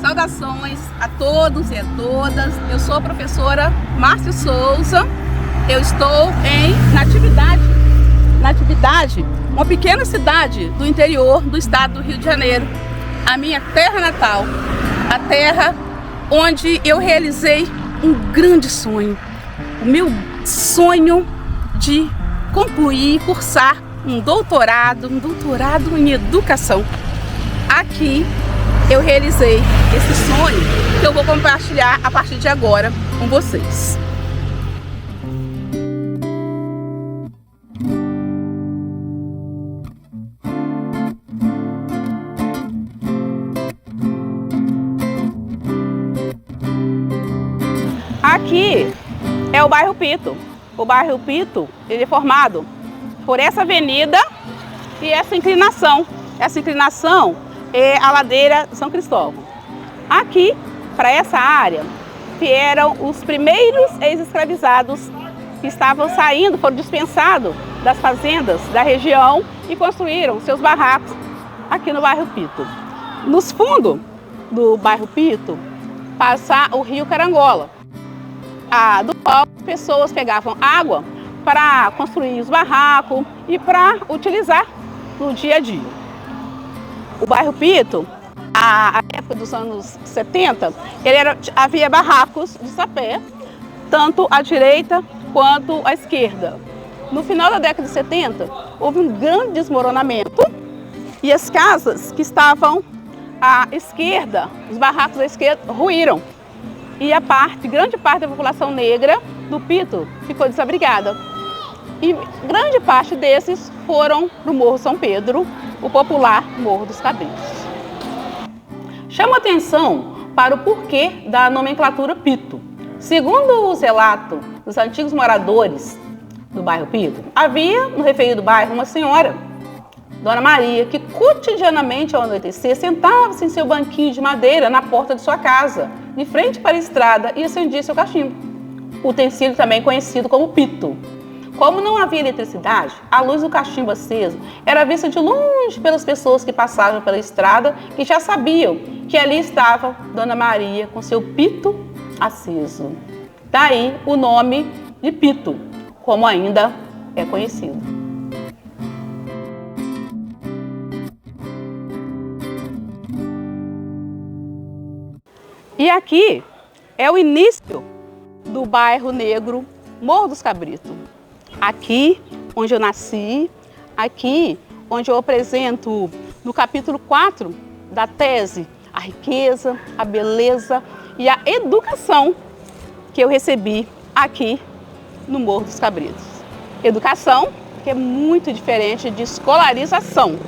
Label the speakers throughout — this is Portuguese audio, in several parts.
Speaker 1: Saudações a todos e a todas. Eu sou a professora Márcia Souza. Eu estou em Natividade, uma pequena cidade do interior do estado do Rio de Janeiro, a minha terra natal, a terra onde eu realizei um grande sonho, o meu sonho de concluir e cursar um doutorado em educação. Aqui eu realizei esse sonho que eu vou compartilhar a partir de agora com vocês. Aqui é o bairro Pito. O bairro Pito, ele é formado por essa avenida e essa inclinação. Essa inclinação é a ladeira São Cristóvão. Aqui, para essa área, vieram os primeiros ex-escravizados que estavam saindo, foram dispensados das fazendas da região e construíram seus barracos aqui no bairro Pito. Nos fundos do bairro Pito passa o rio Carangola, do qual pessoas pegavam água para construir os barracos e para utilizar no dia a dia. O bairro Pito, a época dos anos 70, havia barracos de sapé, tanto à direita quanto à esquerda. No final da década de 70, houve um grande desmoronamento e as casas que estavam à esquerda, os barracos da esquerda, ruíram. E grande parte da população negra do Pito ficou desabrigada. E grande parte desses foram para o Morro São Pedro, o popular Morro dos Cabritos. Chama atenção para o porquê da nomenclatura Pito. Segundo os relatos dos antigos moradores do bairro Pito, havia no refeitório do bairro uma senhora, Dona Maria, que cotidianamente ao anoitecer sentava-se em seu banquinho de madeira na porta de sua casa, de frente para a estrada, e acendia seu cachimbo, utensílio também conhecido como pito. Como não havia eletricidade, a luz do cachimbo aceso era vista de longe pelas pessoas que passavam pela estrada, que já sabiam que ali estava Dona Maria com seu pito aceso. Daí o nome de Pito, como ainda é conhecido. E aqui é o início do bairro negro Morro dos Cabritos. Aqui onde eu nasci, aqui onde eu apresento no capítulo 4 da tese a riqueza, a beleza e a educação que eu recebi aqui no Morro dos Cabritos. Educação que é muito diferente de escolarização.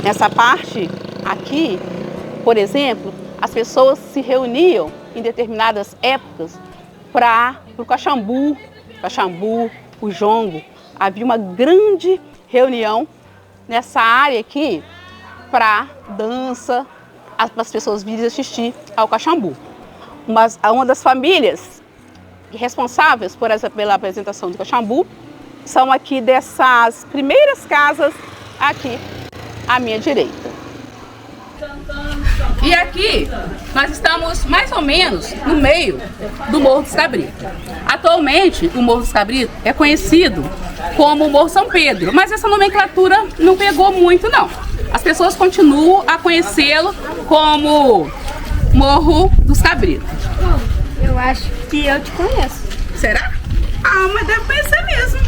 Speaker 1: Nessa parte aqui, por exemplo, as pessoas se reuniam em determinadas épocas para o Caxambu, o jongo. Havia uma grande reunião nessa área aqui para dança, as pessoas virem assistir ao Caxambu. Uma das famílias responsáveis pela apresentação do Caxambu são aqui dessas primeiras casas aqui à minha direita. E aqui nós estamos mais ou menos no meio do Morro dos Cabritos. Atualmente o Morro dos Cabritos é conhecido como Morro São Pedro, mas essa nomenclatura não pegou muito não. As pessoas continuam a conhecê-lo como Morro dos Cabritos.
Speaker 2: Eu acho que eu te conheço.
Speaker 1: Será? Ah, mas deve conhecer mesmo.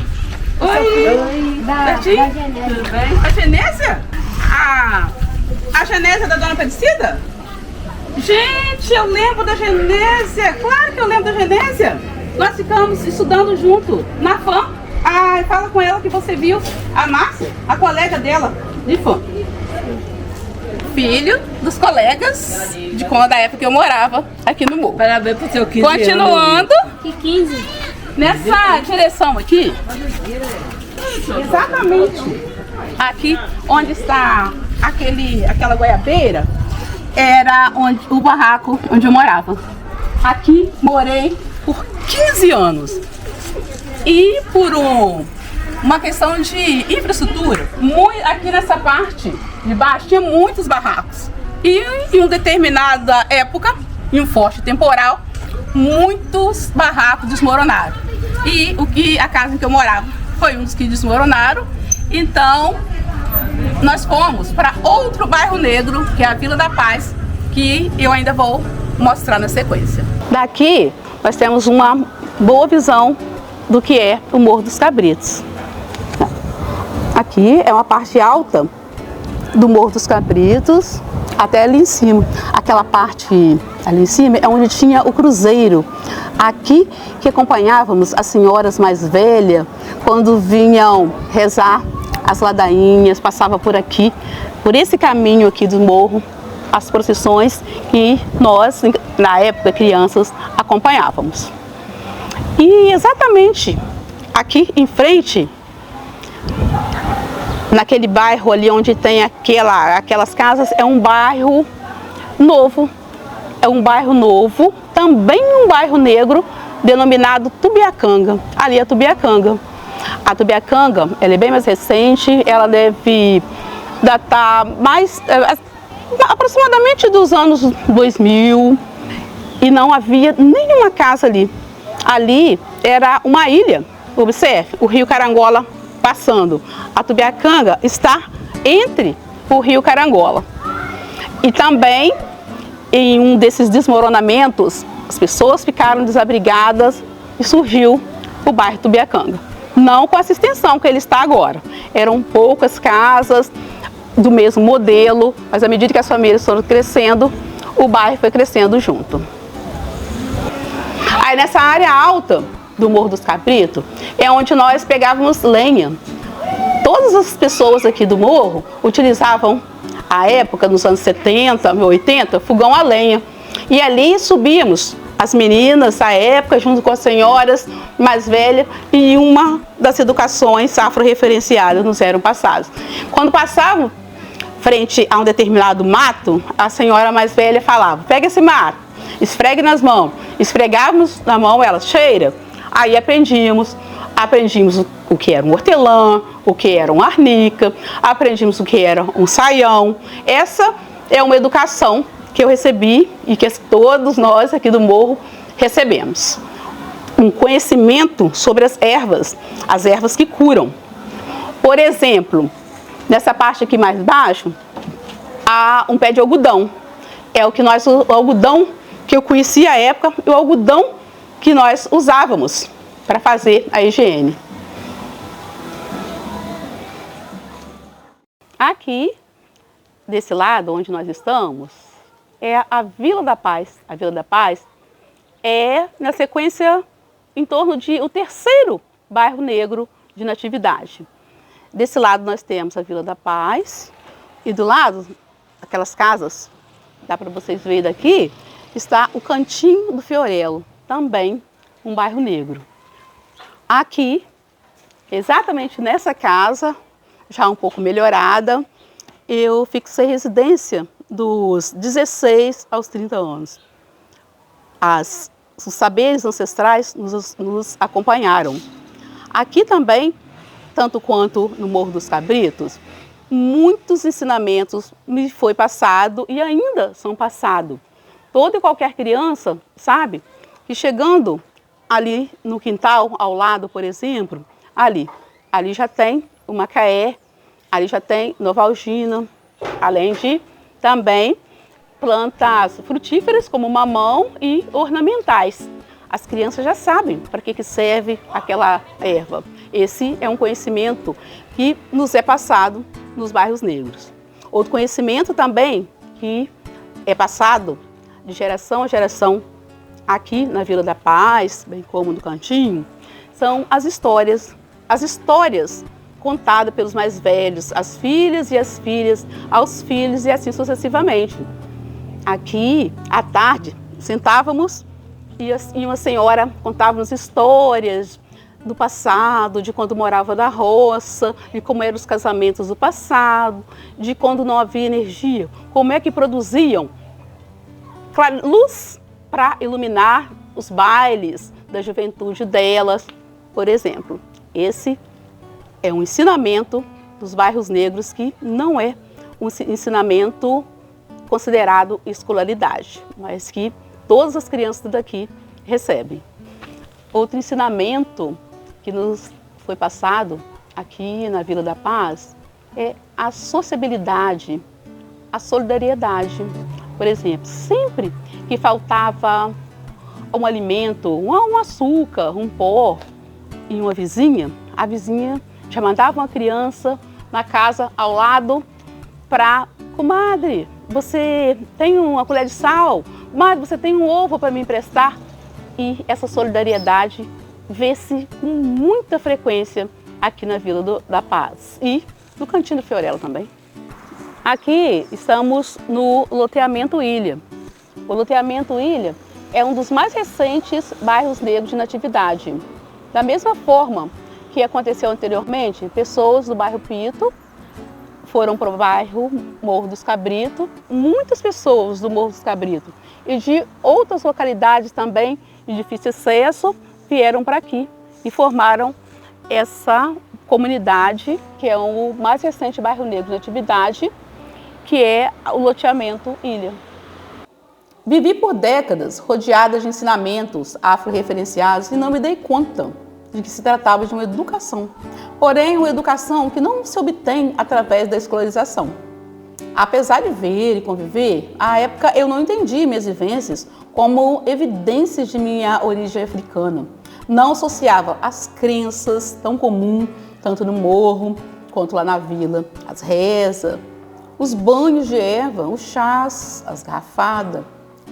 Speaker 2: Oi, da Genésia.
Speaker 1: Tudo bem? A Genésia? A Genésia da Dona Aparecida? Gente, eu lembro da Genésia. Claro que eu lembro da Genésia. Nós ficamos estudando junto na FAM. Fala com ela que você viu a Márcia, a colega dela de FAM. Filho dos colegas da época que eu morava aqui no Morro.
Speaker 3: Parabéns pro seu 15
Speaker 1: Continuando.
Speaker 2: Que 15?
Speaker 1: Nessa direção aqui, exatamente aqui onde está aquela goiabeira, era o barraco onde eu morava. Aqui morei por 15 anos. E por uma questão de infraestrutura, aqui nessa parte de baixo tinha muitos barracos. E em uma determinada época, em um forte temporal, muitos barracos desmoronaram. E a casa em que eu morava foi um dos que desmoronaram. Então, nós fomos para outro bairro negro, que é a Vila da Paz, que eu ainda vou mostrar na sequência. Daqui, nós temos uma boa visão do que é o Morro dos Cabritos. Aqui é uma parte alta do Morro dos Cabritos, até ali em cima. Aquela parte ali em cima é onde tinha o cruzeiro. Aqui que acompanhávamos as senhoras mais velhas quando vinham rezar as ladainhas, passava por aqui, por esse caminho aqui do morro, as procissões que nós, na época, crianças, acompanhávamos. E exatamente aqui em frente, naquele bairro ali onde tem aquelas casas, é um bairro novo. É um bairro novo, também um bairro negro, denominado Tubiacanga. Ali é Tubiacanga. A Tubiacanga, ela é bem mais recente, ela deve datar aproximadamente dos anos 2000, e não havia nenhuma casa ali. Ali era uma ilha, observe, o rio Carangola passando. A Tubiacanga está entre o rio Carangola. E também, em um desses desmoronamentos, as pessoas ficaram desabrigadas e surgiu o bairro Tubiacanga. Não com essa extensão que ele está agora. Eram poucas casas do mesmo modelo, mas à medida que as famílias foram crescendo, o bairro foi crescendo junto. Aí nessa área alta do Morro dos Cabritos é onde nós pegávamos lenha. Todas as pessoas aqui do morro utilizavam, à época, nos anos 70, 80, fogão a lenha. E ali subíamos, as meninas, à época, junto com as senhoras mais velhas, e uma das educações afro-referenciadas nos eram passadas. Quando passavam frente a um determinado mato, a senhora mais velha falava: pega esse mato, esfregue nas mãos. Esfregávamos na mão, ela cheira. Aí aprendíamos o que era um hortelã, o que era um arnica, aprendimos o que era um saião. Essa é uma educação que eu recebi e que todos nós aqui do morro recebemos. Um conhecimento sobre as ervas que curam. Por exemplo, nessa parte aqui mais baixo, há um pé de algodão. É o algodão que eu conheci à época, e o algodão que nós usávamos para fazer a higiene. Aqui, desse lado onde nós estamos, é a Vila da Paz. A Vila da Paz é, na sequência, em torno de o terceiro bairro negro de Natividade. Desse lado nós temos a Vila da Paz, e do lado, aquelas casas, dá para vocês verem daqui, está o Cantinho do Fiorello, também um bairro negro. Aqui, exatamente nessa casa, já um pouco melhorada, eu fixei residência dos 16 aos 30 anos. Os saberes ancestrais nos acompanharam. Aqui também, tanto quanto no Morro dos Cabritos, muitos ensinamentos me foi passado e ainda são passados. Toda e qualquer criança sabe que chegando ali no quintal, ao lado, por exemplo, ali já tem o Macaé, ali já tem Novalgina, além de também plantas frutíferas como mamão e ornamentais. As crianças já sabem para que serve aquela erva. Esse é um conhecimento que nos é passado nos bairros negros. Outro conhecimento também que é passado de geração a geração aqui na Vila da Paz, bem como no Cantinho, são as histórias contadas pelos mais velhos, as filhas aos filhos e assim sucessivamente. Aqui, à tarde, sentávamos e uma senhora contava-nos histórias do passado, de quando morava na roça, de como eram os casamentos do passado, de quando não havia energia, como é que produziam luz para iluminar os bailes da juventude delas, por exemplo. Esse é um ensinamento dos bairros negros que não é um ensinamento considerado escolaridade, mas que todas as crianças daqui recebem. Outro ensinamento que nos foi passado aqui na Vila da Paz é a sociabilidade, a solidariedade. Por exemplo, sempre que faltava um alimento, um açúcar, um pó em uma vizinha, a vizinha já mandava uma criança na casa ao lado para: comadre, você tem uma colher de sal? Comadre, você tem um ovo para me emprestar? E essa solidariedade vê-se com muita frequência aqui na Vila da Paz e no Cantinho do Fiorella também. Aqui estamos no loteamento Ilha. O loteamento Ilha é um dos mais recentes bairros negros de Natividade. Da mesma forma que aconteceu anteriormente, pessoas do bairro Pito foram para o bairro Morro dos Cabritos, muitas pessoas do Morro dos Cabritos e de outras localidades também de difícil acesso vieram para aqui e formaram essa comunidade, que é o mais recente bairro negro de Natividade, que é o loteamento Ilha. Vivi por décadas rodeada de ensinamentos afro-referenciados e não me dei conta de que se tratava de uma educação. Porém, uma educação que não se obtém através da escolarização. Apesar de ver e conviver, à época eu não entendi minhas vivências como evidências de minha origem africana. Não associava as crenças tão comuns, tanto no morro quanto lá na vila, as rezas, os banhos de erva, os chás, as garrafadas,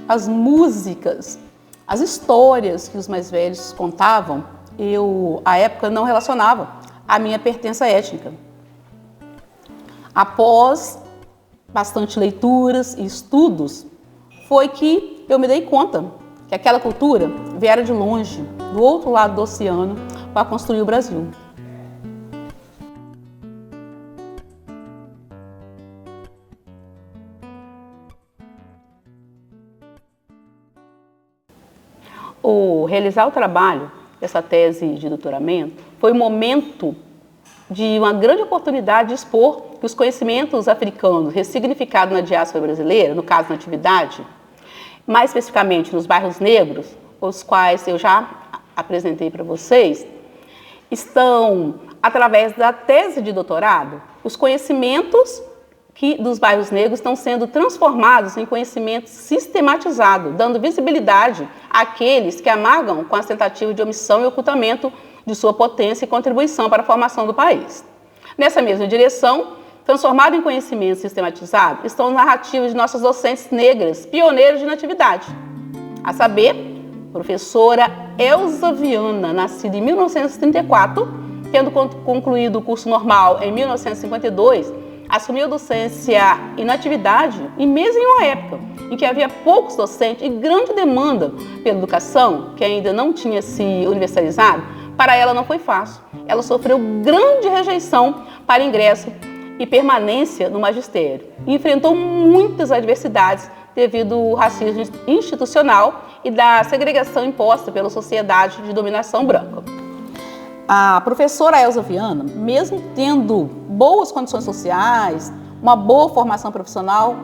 Speaker 1: as músicas, as histórias que os mais velhos contavam. Eu, à época, não relacionava a minha pertença étnica. Após bastante leituras e estudos, foi que eu me dei conta que aquela cultura viera de longe, do outro lado do oceano, para construir o Brasil. Realizar o trabalho dessa tese de doutoramento foi um momento de uma grande oportunidade de expor que os conhecimentos africanos ressignificados na diáspora brasileira, no caso Natividade, mais especificamente nos bairros negros, os quais eu já apresentei para vocês, estão, através da tese de doutorado, os conhecimentos dos bairros negros estão sendo transformados em conhecimento sistematizado, dando visibilidade àqueles que amargam com as tentativas de omissão e ocultamento de sua potência e contribuição para a formação do país. Nessa mesma direção, transformado em conhecimento sistematizado, estão narrativas de nossas docentes negras, pioneiras de Natividade. A saber, professora Elza Viana, nascida em 1934, tendo concluído o curso normal em 1952, assumiu docência em Natividade e mesmo em uma época em que havia poucos docentes e grande demanda pela educação, que ainda não tinha se universalizado, para ela não foi fácil. Ela sofreu grande rejeição para ingresso e permanência no magistério e enfrentou muitas adversidades devido ao racismo institucional e da segregação imposta pela sociedade de dominação branca. A professora Elza Viana, mesmo tendo boas condições sociais, uma boa formação profissional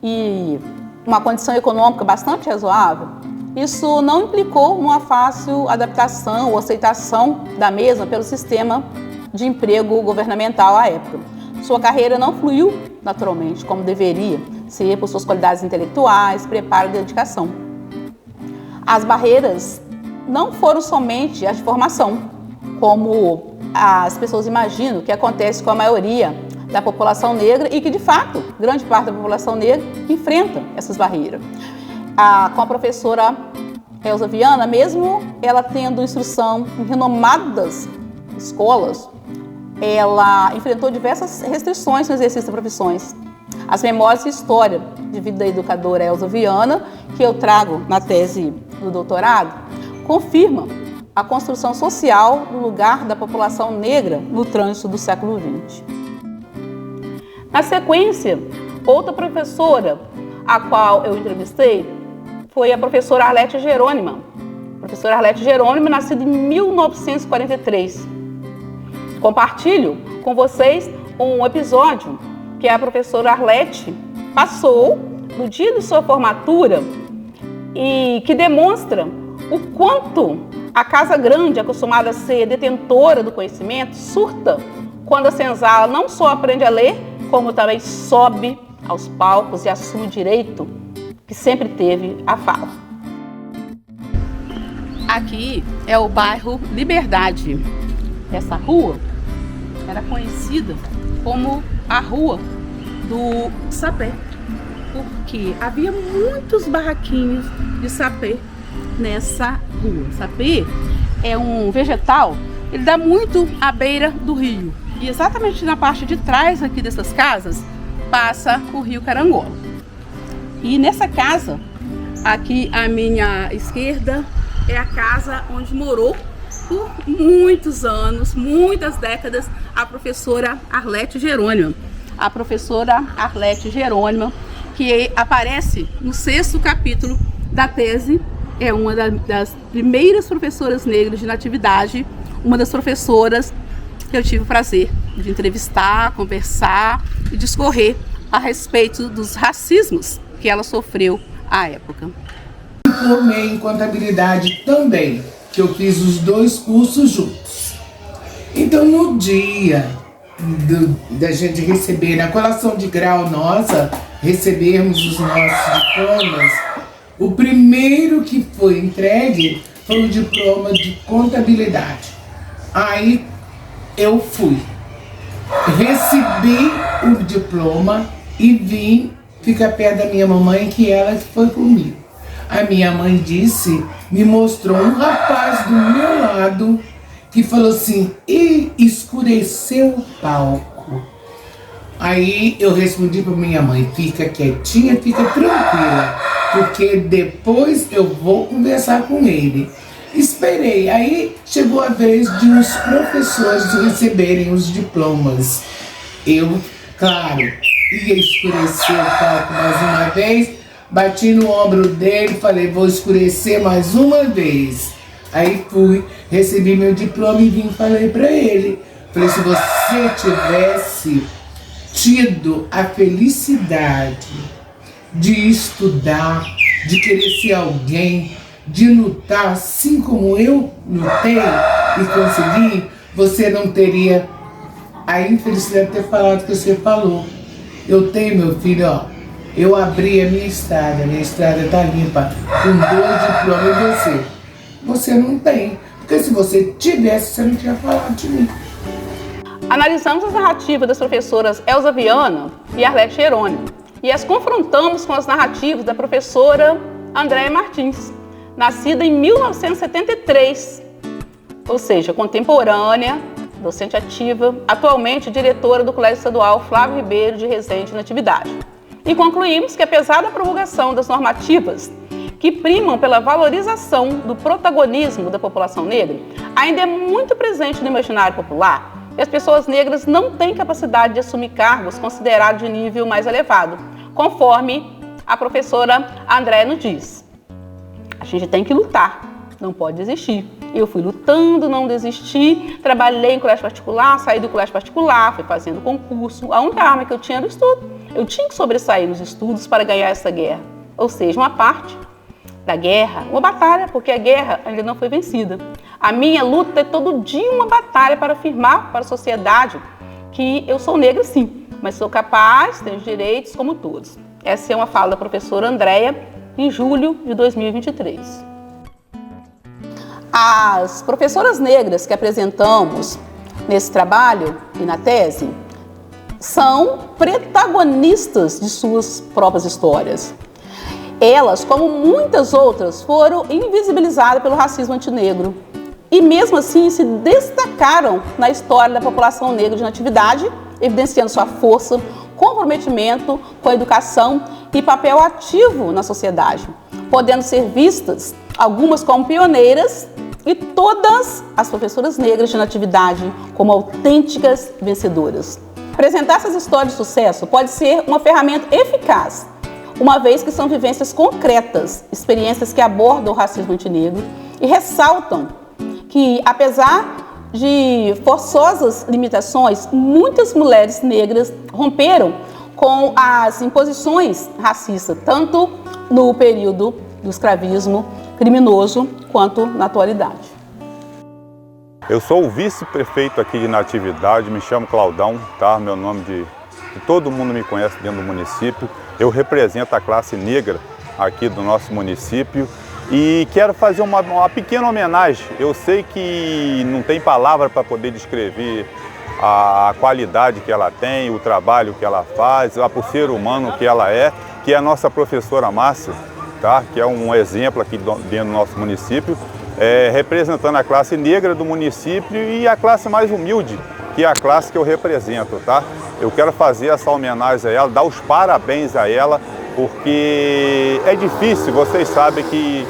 Speaker 1: e uma condição econômica bastante razoável, isso não implicou numa fácil adaptação ou aceitação da mesma pelo sistema de emprego governamental à época. Sua carreira não fluiu naturalmente, como deveria ser por suas qualidades intelectuais, preparo e dedicação. As barreiras não foram somente as de formação, como as pessoas imaginam que acontece com a maioria da população negra e que, de fato, grande parte da população negra enfrenta essas barreiras. Com a professora Elza Viana, mesmo ela tendo instrução em renomadas escolas, ela enfrentou diversas restrições no exercício da profissões. As memórias e história de vida da educadora Elza Viana, que eu trago na tese do doutorado, confirma a construção social no lugar da população negra no trânsito do século XX. Na sequência, outra professora a qual eu entrevistei foi a professora Arlete Jerônima. Professora Arlete Jerônima, nascida em 1943. Compartilho com vocês um episódio que a professora Arlete passou no dia de sua formatura e que demonstra o quanto a Casa Grande, acostumada a ser detentora do conhecimento, surta quando a senzala não só aprende a ler, como também sobe aos palcos e assume o direito que sempre teve à fala. Aqui é o bairro Liberdade. Essa rua era conhecida como a Rua do Sapé, porque havia muitos barraquinhos de sapé nessa rua. Sapé é um vegetal, ele dá muito à beira do rio. E exatamente na parte de trás aqui dessas casas passa o rio Carangola. E nessa casa, aqui à minha esquerda, é a casa onde morou por muitos anos, muitas décadas, a professora Arlete Jerônimo. A professora Arlete Jerônimo, que aparece no 6º capítulo da tese, é uma das primeiras professoras negras de natividade, uma das professoras que eu tive o prazer de entrevistar, conversar e discorrer a respeito dos racismos que ela sofreu à época.
Speaker 3: Formei em contabilidade também, que eu fiz os 2 cursos juntos. Então, no dia da gente receber, na colação de grau nossa, recebermos os nossos diplomas, o primeiro que foi entregue foi o diploma de contabilidade. Aí eu fui, recebi o diploma e vim ficar perto da minha mamãe, que ela foi comigo. A minha mãe disse, me mostrou um rapaz do meu lado que falou assim, e escureceu o palco. Aí eu respondi para minha mãe, fica quietinha, fica tranquila, porque depois eu vou conversar com ele. Esperei, aí chegou a vez de os professores receberem os diplomas. Eu, claro, ia escurecer o palco mais uma vez, bati no ombro dele, falei, vou escurecer mais uma vez. Aí fui, recebi meu diploma e vim e falei para ele. Falei, se você tivesse tido a felicidade de estudar, de querer ser alguém, de lutar assim como eu lutei e consegui, você não teria a infelicidade de ter falado o que você falou. Eu tenho, meu filho, ó, eu abri a minha estrada tá limpa, com 2 diplomas e você não tem, porque se você tivesse, você não tinha falado de mim.
Speaker 1: Analisamos as narrativas das professoras Elza Viana e Arlete Jerônimo e as confrontamos com as narrativas da professora Andréia Martins, nascida em 1973, ou seja, contemporânea, docente ativa, atualmente diretora do Colégio Estadual Flávio Ribeiro de Resende Natividade. E concluímos que, apesar da promulgação das normativas que primam pela valorização do protagonismo da população negra, ainda é muito presente no imaginário popular e as pessoas negras não têm capacidade de assumir cargos considerados de nível mais elevado, conforme a professora Andréia nos diz. A gente tem que lutar, não pode desistir. Eu fui lutando, não desisti, trabalhei em colégio particular, saí do colégio particular, fui fazendo concurso. A única arma que eu tinha era o estudo. Eu tinha que sobressair nos estudos para ganhar essa guerra. Ou seja, uma parte da guerra, uma batalha, porque a guerra ainda não foi vencida. A minha luta é todo dia uma batalha para afirmar para a sociedade que eu sou negra sim, mas sou capaz, tenho direitos como todos. Essa é uma fala da professora Andréia em julho de 2023. As professoras negras que apresentamos nesse trabalho e na tese são protagonistas de suas próprias histórias. Elas, como muitas outras, foram invisibilizadas pelo racismo antinegro e mesmo assim se destacaram na história da população negra de natividade, evidenciando sua força, comprometimento com a educação e papel ativo na sociedade, podendo ser vistas algumas como pioneiras e todas as professoras negras de natividade como autênticas vencedoras. Apresentar essas histórias de sucesso pode ser uma ferramenta eficaz, uma vez que são vivências concretas, experiências que abordam o racismo antinegro e ressaltam que, apesar de forçosas limitações, muitas mulheres negras romperam com as imposições racistas, tanto no período do escravismo criminoso quanto na atualidade.
Speaker 4: Eu sou o vice-prefeito aqui de Natividade, me chamo Claudão, tá? Meu nome de todo mundo me conhece dentro do município. Eu represento a classe negra aqui do nosso município e quero fazer uma pequena homenagem. Eu sei que não tem palavra para poder descrever a qualidade que ela tem, o trabalho que ela faz, o ser humano que ela é, que é a nossa professora Márcia, tá? Que é um exemplo aqui dentro do nosso município, representando a classe negra do município e a classe mais humilde, que é a classe que eu represento, tá? Eu quero fazer essa homenagem a ela, dar os parabéns a ela, porque é difícil, vocês sabem que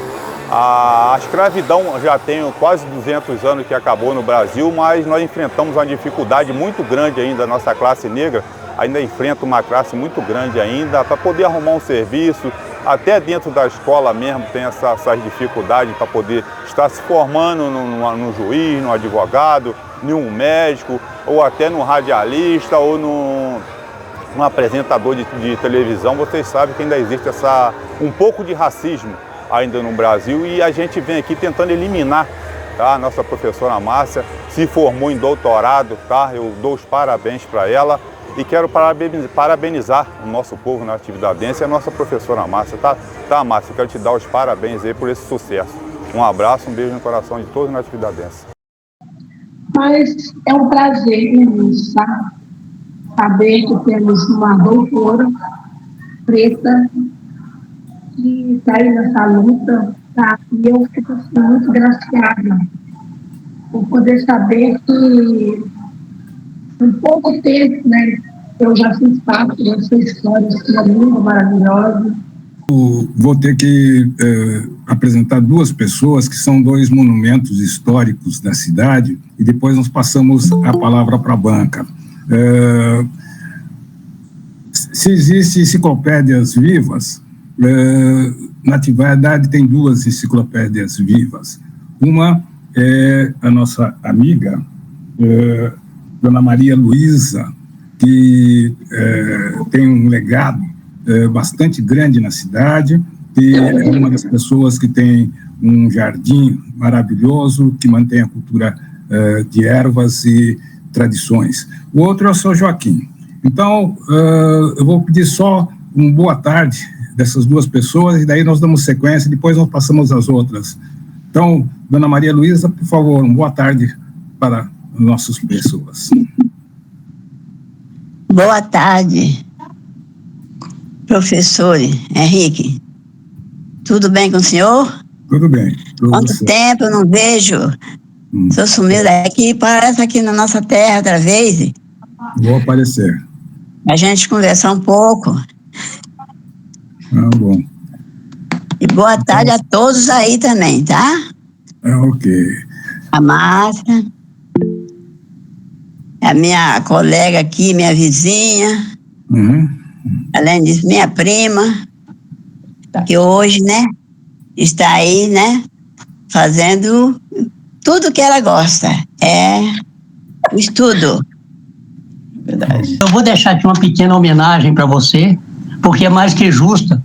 Speaker 4: a escravidão já tem quase 200 anos que acabou no Brasil, mas nós enfrentamos uma dificuldade muito grande ainda, a nossa classe negra ainda enfrenta uma classe muito grande ainda para poder arrumar um serviço, até dentro da escola mesmo tem essas dificuldades para poder estar se formando num juiz, num advogado, num médico, ou até num radialista, ou num apresentador de televisão. Vocês sabem que ainda existe um pouco de racismo ainda no Brasil e a gente vem aqui tentando eliminar, tá? A nossa professora Márcia se formou em doutorado, tá? Eu dou os parabéns para ela e quero parabenizar o nosso povo natividadense e a nossa professora Márcia, tá? Tá, Márcia, quero te dar os parabéns aí por esse sucesso. Um abraço, um beijo no coração de todos os natividadenses.
Speaker 5: Mas é um prazer imenso, sabe? Saber que temos uma doutora preta que está aí nessa luta, tá? E eu fico assim, muito graciada por poder saber que em pouco tempo, né, eu já fiz parte dessa história, sua linda, maravilhosa.
Speaker 6: Vou ter que apresentar duas pessoas que são dois monumentos históricos da cidade e depois nós passamos a palavra para a banca. Se existem enciclopédias vivas, Natividade tem duas enciclopédias vivas. Uma é a nossa amiga, Dona Maria Luísa, que tem um legado bastante grande na cidade, e é uma das pessoas que tem um jardim maravilhoso, que mantém a cultura de ervas e tradições. O outro é o São Joaquim. Então, eu vou pedir só uma boa tarde dessas duas pessoas, e daí nós damos sequência, e depois nós passamos às outras. Então, Dona Maria Luísa, por favor, uma boa tarde para as nossas pessoas.
Speaker 7: Boa tarde, professor Henrique. Tudo bem com o senhor?
Speaker 6: Tudo bem.
Speaker 7: Quanto tempo eu não vejo? O senhor sumiu daqui, parece aqui na nossa terra outra vez.
Speaker 6: Vou aparecer.
Speaker 7: A gente conversar um pouco.
Speaker 6: Bom.
Speaker 7: E boa tarde a todos aí também, tá?
Speaker 6: Ok.
Speaker 7: A Márcia, a minha colega aqui, minha vizinha, além disso, minha prima, que hoje, né, está aí, né, fazendo tudo que ela gosta, o estudo.
Speaker 8: Verdade. Eu vou deixar aqui uma pequena homenagem para você, porque é mais que justa,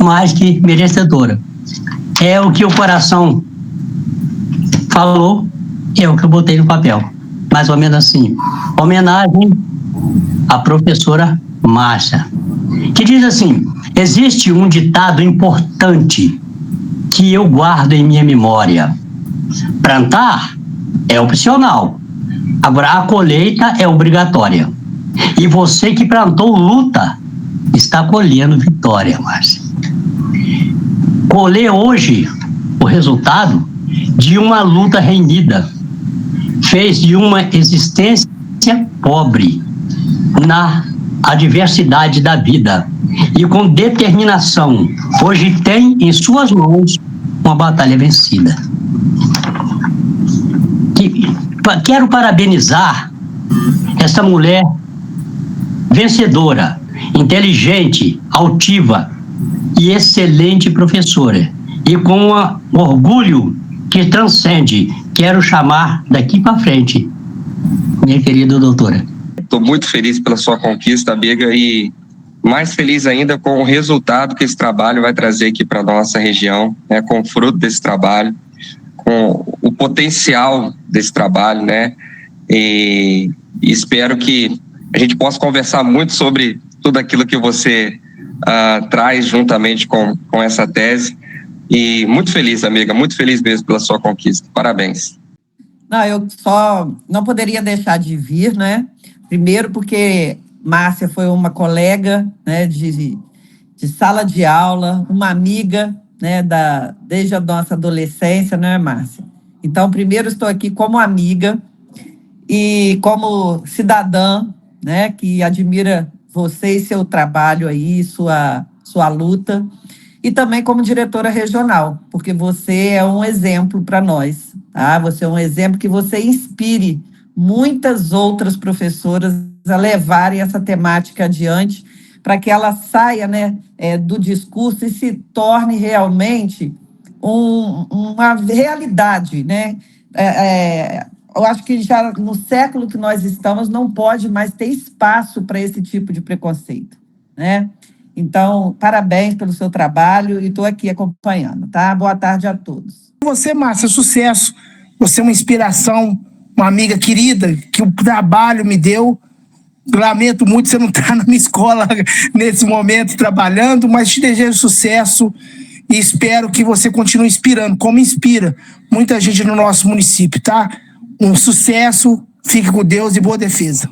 Speaker 8: mais que merecedora. É o que o coração falou, é o que eu botei no papel. Mais ou menos assim. Homenagem à professora Márcia, que diz assim: existe um ditado importante que eu guardo em minha memória. Plantar é opcional, agora a colheita é obrigatória. E você que plantou luta, está colhendo vitória, Márcia. Colher hoje o resultado de uma luta renhida, fez de uma existência pobre na adversidade da vida e com determinação, hoje tem em suas mãos uma batalha vencida. Quero parabenizar essa mulher vencedora, inteligente, altiva e excelente professora. E com um orgulho que transcende, quero chamar daqui para frente, minha querida doutora.
Speaker 9: Estou muito feliz pela sua conquista, amiga, e mais feliz ainda com o resultado que esse trabalho vai trazer aqui para a nossa região, né, com o fruto desse trabalho, com o potencial desse trabalho, né, e espero que a gente possa conversar muito sobre tudo aquilo que você traz juntamente com essa tese. E muito feliz, amiga, muito feliz mesmo pela sua conquista. Parabéns.
Speaker 10: Não, eu só não poderia deixar de vir, né? Primeiro porque Márcia foi uma colega, né, de sala de aula, uma amiga, né, desde a nossa adolescência, né, Márcia? Então, primeiro estou aqui como amiga e como cidadã, né, que admira você e seu trabalho aí, sua luta, e também como diretora regional, porque você é um exemplo para nós, tá? Você é um exemplo que você inspire muitas outras professoras a levarem essa temática adiante, para que ela saia, né, do discurso e se torne realmente uma realidade, né? Eu acho que já no século que nós estamos não pode mais ter espaço para esse tipo de preconceito, né? Então, parabéns pelo seu trabalho e estou aqui acompanhando, tá? Boa tarde a todos.
Speaker 11: Você, Márcia, sucesso. Você é uma inspiração, uma amiga querida, que o trabalho me deu. Lamento muito você não estar na minha escola nesse momento trabalhando, mas te desejo sucesso e espero que você continue inspirando, como inspira muita gente no nosso município, tá? Um sucesso, fique com Deus e boa defesa.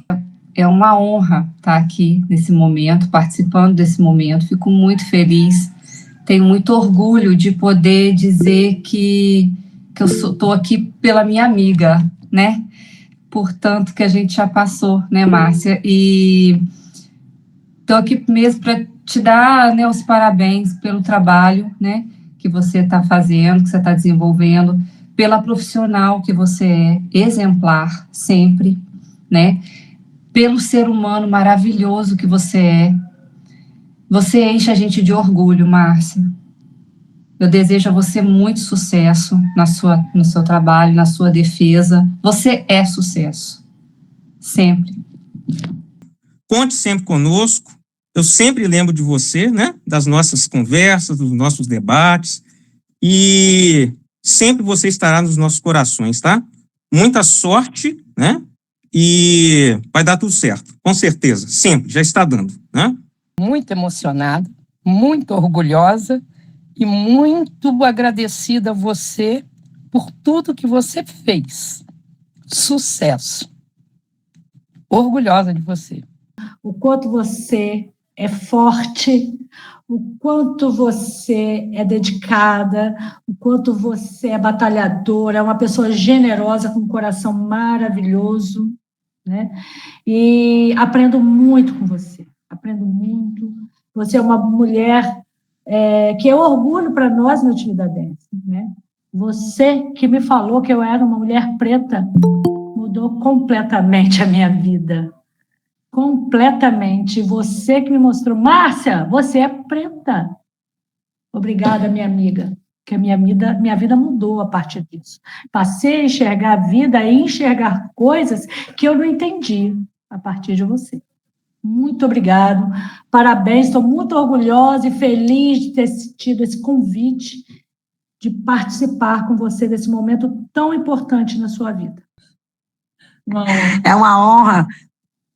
Speaker 12: É uma honra estar aqui nesse momento, participando desse momento. Fico muito feliz, tenho muito orgulho de poder dizer que eu estou aqui pela minha amiga, né? Portanto, que a gente já passou, né, Márcia? E estou aqui mesmo para te dar, né, os parabéns pelo trabalho, né, que você está fazendo, que você está desenvolvendo, pela profissional que você é, exemplar sempre, né? Pelo ser humano maravilhoso que você é. Você enche a gente de orgulho, Márcia. Eu desejo a você muito sucesso no seu trabalho, na sua defesa. Você é sucesso. Sempre.
Speaker 13: Conte sempre conosco. Eu sempre lembro de você, né? Das nossas conversas, dos nossos debates. E sempre você estará nos nossos corações, tá? Muita sorte, né? E vai dar tudo certo, com certeza, sempre, já está dando, né?
Speaker 14: Muito emocionada, muito orgulhosa e muito agradecida a você por tudo que você fez. Sucesso. Orgulhosa de você.
Speaker 15: O quanto você é forte, o quanto você é dedicada, o quanto você é batalhadora, é uma pessoa generosa, com um coração maravilhoso, né? E aprendo muito com você, aprendo muito. Você é uma mulher que é orgulho para nós no Tiradentes, né? Você que me falou que eu era uma mulher preta mudou completamente a minha vida. Completamente. Você que me mostrou, Márcia, você é preta. Obrigada, minha amiga, que a minha vida mudou a partir disso. Passei a enxergar a vida e enxergar coisas que eu não entendi a partir de você. Muito obrigado, parabéns, estou muito orgulhosa e feliz de ter tido esse convite de participar com você desse momento tão importante na sua vida.
Speaker 16: É uma honra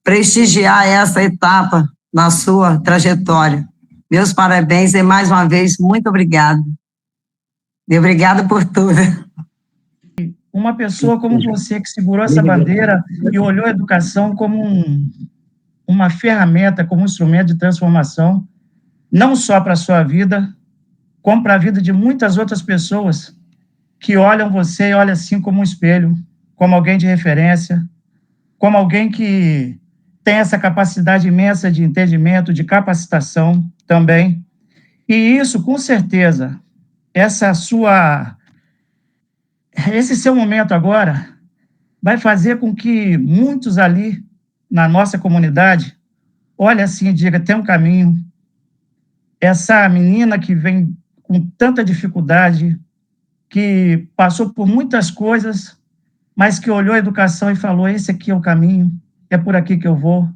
Speaker 16: prestigiar essa etapa na sua trajetória. Meus parabéns e, mais uma vez, muito obrigada. E obrigada por tudo.
Speaker 17: Uma pessoa como você que segurou essa bandeira e olhou a educação como uma ferramenta, como um instrumento de transformação, não só para a sua vida, como para a vida de muitas outras pessoas que olham você e olham assim como um espelho, como alguém de referência, como alguém que tem essa capacidade imensa de entendimento, de capacitação também. E isso, com certeza, esse seu momento agora vai fazer com que muitos ali na nossa comunidade olhem assim e digam, tem um caminho. Essa menina que vem com tanta dificuldade, que passou por muitas coisas, mas que olhou a educação e falou, esse aqui é o caminho, é por aqui que eu vou.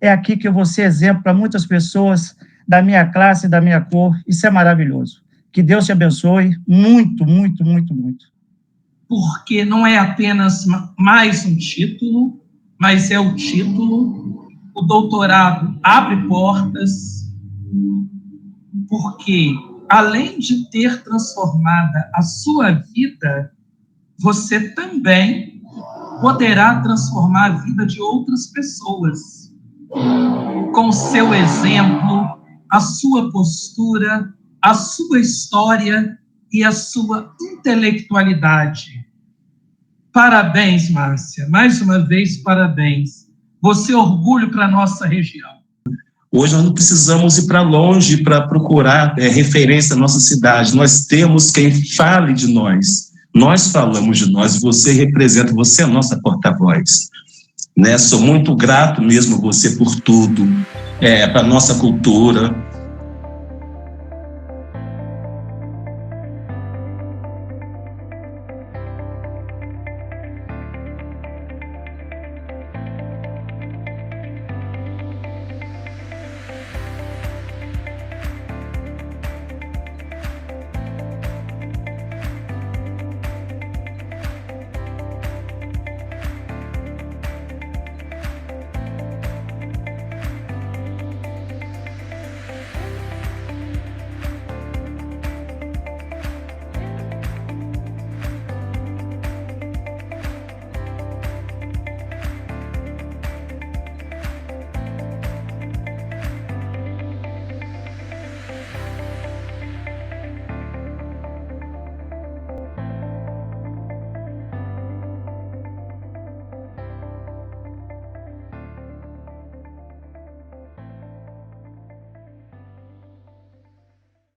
Speaker 17: é aqui que eu vou ser exemplo para muitas pessoas da minha classe, da minha cor. Isso é maravilhoso. Que Deus te abençoe muito, muito, muito, muito.
Speaker 18: Porque não é apenas mais um título, mas é o título. O doutorado abre portas, porque, além de ter transformado a sua vida, você também poderá transformar a vida de outras pessoas. Com o seu exemplo, a sua postura, a sua história e a sua intelectualidade. Parabéns, Márcia. Mais uma vez, parabéns. Você é orgulho para a nossa região.
Speaker 19: Hoje nós não precisamos ir para longe para procurar referência na nossa cidade. Nós temos quem fale de nós. Nós falamos de nós. Você representa, você é a nossa porta-voz. Né? Sou muito grato mesmo a você por tudo, para a nossa cultura,